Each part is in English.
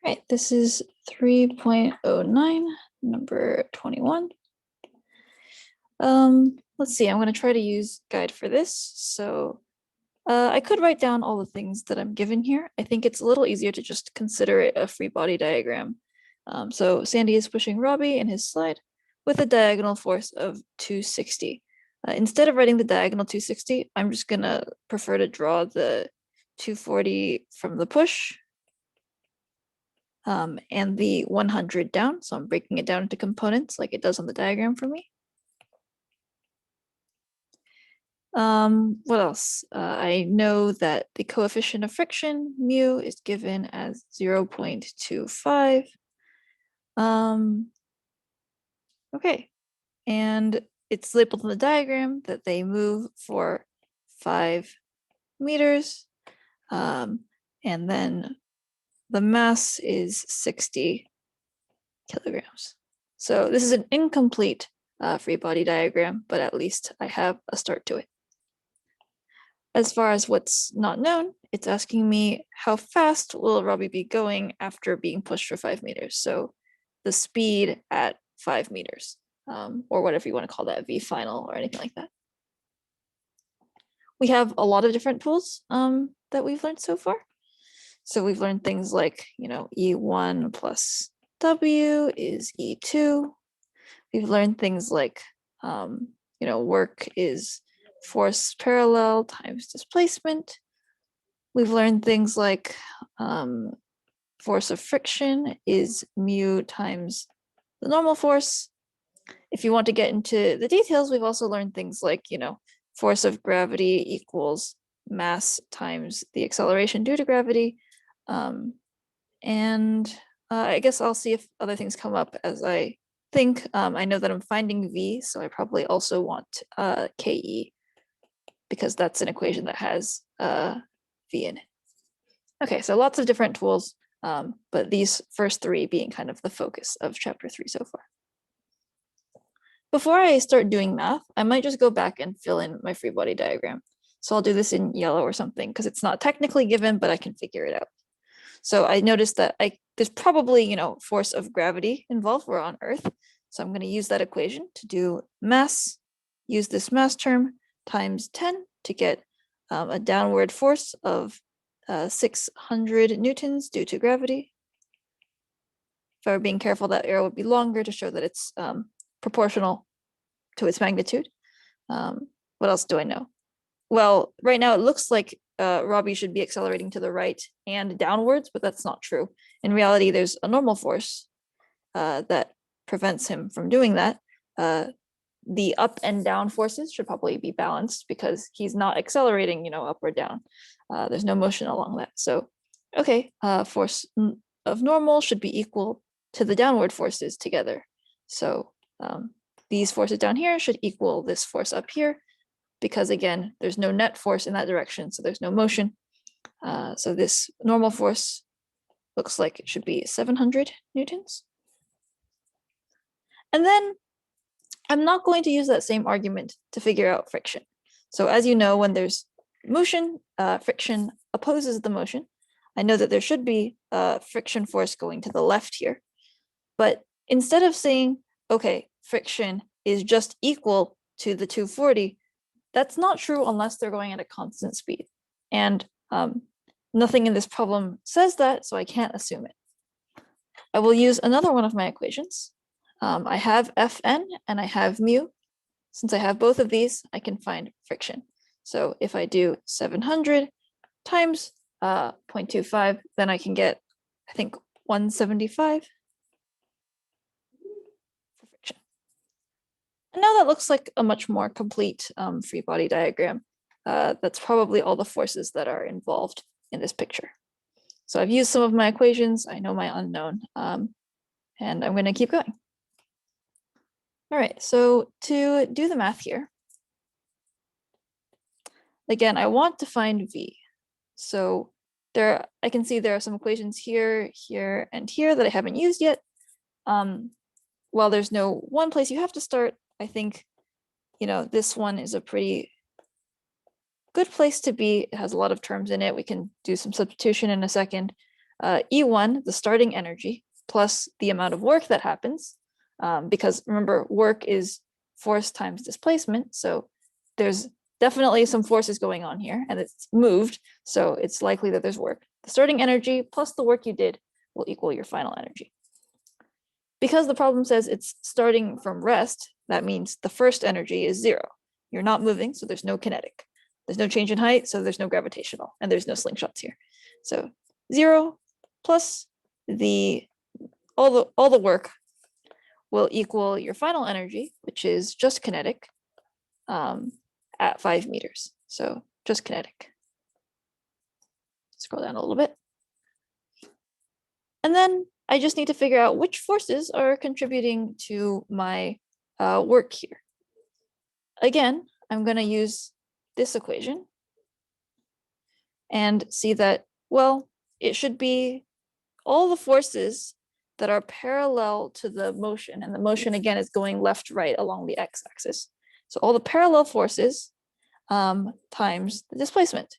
right, this is 3.09, number 21. Let's see, I'm going to try to use guide for this. So I could write down all the things that I'm given here. I think it's a little easier to just consider it a free body diagram. So Sandy is pushing Robbie in his slide with a diagonal force of 260. Instead of writing the diagonal 260, I'm just going to prefer to draw the 240 from the push and the 100 down. So I'm breaking it down into components like it does on the diagram for me. What else? I know that the coefficient of friction, mu, is given as 0.25. Okay, and it's labeled in the diagram that they move for 5 meters. And then the mass is 60 kilograms. So this is an incomplete free body diagram, but at least I have a start to it. As far as what's not known, it's asking me how fast will Robbie be going after being pushed for 5 meters. So the speed at 5 meters, or whatever you want to call that, V final or anything like that. We have a lot of different tools that we've learned so far. So we've learned things like, E1 plus W is E2. We've learned things like, work is force parallel times displacement. We've learned things like force of friction is mu times the normal force. If you want to get into the details, we've also learned things like, force of gravity equals mass times the acceleration due to gravity. And I guess I'll see if other things come up as I think. I know that I'm finding V, so I probably also want KE because that's an equation that has V in it. Okay, so lots of different tools, but these first 3 being kind of the focus of chapter 3 so far. Before I start doing math, I might just go back and fill in my free body diagram. So I'll do this in yellow or something because it's not technically given, but I can figure it out. So I noticed that there's probably, force of gravity involved. We're on Earth. So I'm going to use that equation to do mass, use this mass term times 10 to get a downward force of 600 newtons due to gravity. If I were being careful, that arrow would be longer to show that it's proportional to its magnitude. What else do I know? Well, right now it looks like Robbie should be accelerating to the right and downwards, but that's not true. In reality, there's a normal force that prevents him from doing that. The up and down forces should probably be balanced because he's not accelerating, up or down. There's no motion along that. So, okay, force of normal should be equal to the downward forces together. So these forces down here should equal this force up here because again, there's no net force in that direction, so there's no motion. So this normal force looks like it should be 700 newtons. And then I'm not going to use that same argument to figure out friction. So as you know, when there's motion, friction opposes the motion. I know that there should be a friction force going to the left here. But instead of saying, okay, friction is just equal to the 240, that's not true unless they're going at a constant speed. And nothing in this problem says that, so I can't assume it. I will use another one of my equations. I have Fn and I have mu. Since I have both of these, I can find friction. So if I do 700 times 0.25, then I can get, I think, 175 for friction. And now that looks like a much more complete free body diagram. That's probably all the forces that are involved in this picture. So I've used some of my equations. I know my unknown, and I'm going to keep going. All right, so to do the math here, again, I want to find V. So I can see there are some equations here, here, and here that I haven't used yet. While there's no one place you have to start, I think, this one is a pretty good place to be. It has a lot of terms in it. We can do some substitution in a second. E1, the starting energy, plus the amount of work that happens, because remember, work is force times displacement. So there's definitely some forces going on here, and it's moved. So it's likely that there's work. The starting energy plus the work you did will equal your final energy. Because the problem says it's starting from rest, that means the first energy is 0. You're not moving, so there's no kinetic. There's no change in height, so there's no gravitational, and there's no slingshots here. So 0 plus all the work will equal your final energy, which is just kinetic, at 5 meters. So just kinetic. Scroll down a little bit. And then I just need to figure out which forces are contributing to my work here. Again, I'm going to use this equation and see that, well, it should be all the forces that are parallel to the motion. And the motion, again, is going left, right along the x-axis. So all the parallel forces times the displacement.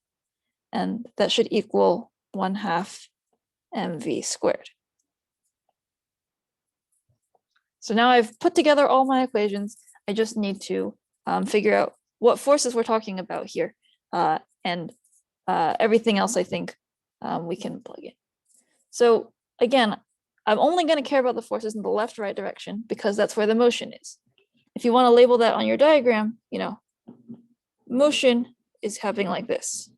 And that should equal 1/2 mv squared. So now I've put together all my equations. I just need to figure out what forces we're talking about here. And everything else I think we can plug in. So again, I'm only going to care about the forces in the left-right direction because that's where the motion is. If you want to label that on your diagram, you know, motion is happening like this.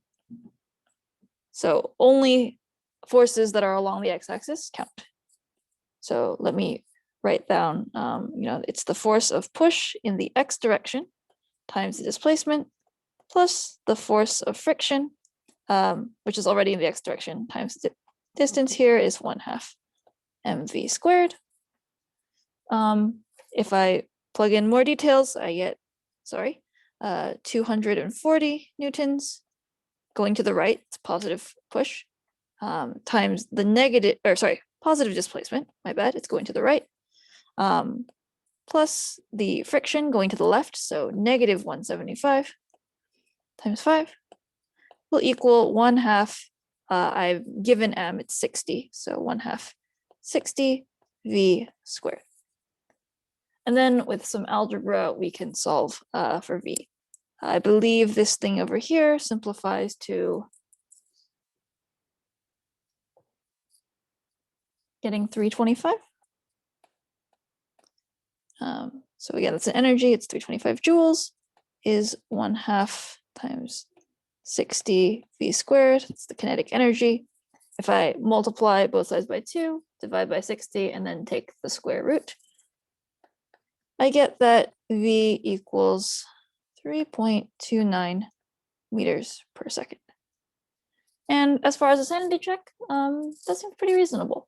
So only forces that are along the x-axis count. So let me write down, you know, it's the force of push in the x direction times the displacement plus the force of friction, which is already in the x direction, times the distance here is 1/2 mv squared. If I plug in more details, I get, 240 newtons going to the right, it's positive push, times the negative, or sorry, positive displacement, my bad, it's going to the right, plus the friction going to the left, so negative 175 times 5 will equal 1/2, I've given m, it's 60, so 1/2 60 v squared. And then with some algebra, we can solve for v. I believe this thing over here simplifies to getting 325. So again, that's an energy, it's 325 joules, is 1/2 times 60 v squared, it's the kinetic energy. If I multiply both sides by 2, divide by 60, and then take the square root, I get that v equals 3.29 meters per second. And as far as a sanity check, that seems pretty reasonable.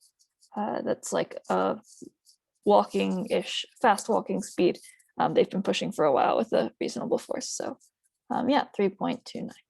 That's like a walking-ish, fast walking speed. They've been pushing for a while with a reasonable force. So yeah, 3.29.